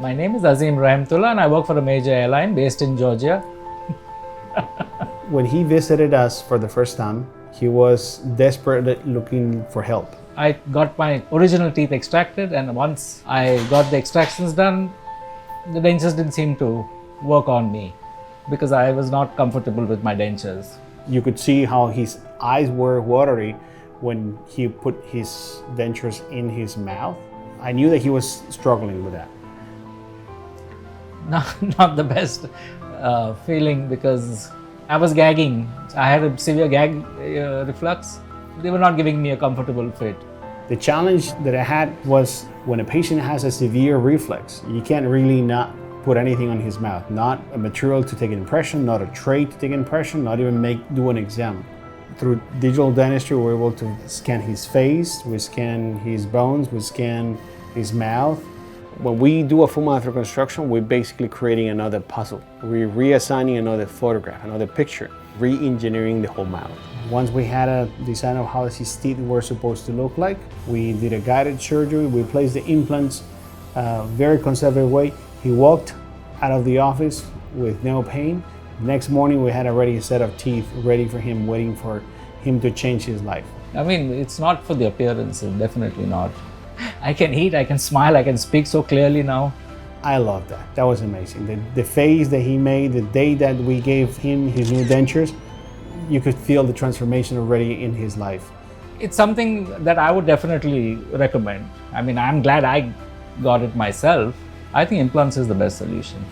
My name is Azeem Ramtullah and I work for a major airline based in Georgia. When he visited us for the first time, he was desperately looking for help. I got my original teeth extracted, and once I got the extractions done, the dentures didn't seem to work on me because I was not comfortable with my dentures. You could see how his eyes were watery when he put his dentures in his mouth. I knew that he was struggling with that. Not the best feeling because I was gagging. I had a severe gag reflux. They were not giving me a comfortable fit. The challenge that I had was when a patient has a severe reflex, you can't really not put anything on his mouth, not a material to take an impression, not a tray to take an impression, not even do an exam. Through digital dentistry, we're able to scan his face, we scan his bones, we scan his mouth. When we do a full mouth reconstruction, we're basically creating another puzzle. We're reassigning another photograph, another picture, re-engineering the whole mouth. Once we had a design of how his teeth were supposed to look like, we did a guided surgery. We placed the implants very conservative way. He walked out of the office with no pain. Next morning, we had already a set of teeth ready for him, waiting for him to change his life. I mean, it's not for the appearance, definitely not. I can eat, I can smile, I can speak so clearly now. I love that. That was amazing. The face that he made, the day that we gave him his new dentures, you could feel the transformation already in his life. It's something that I would definitely recommend. I mean, I'm glad I got it myself. I think implants is the best solution.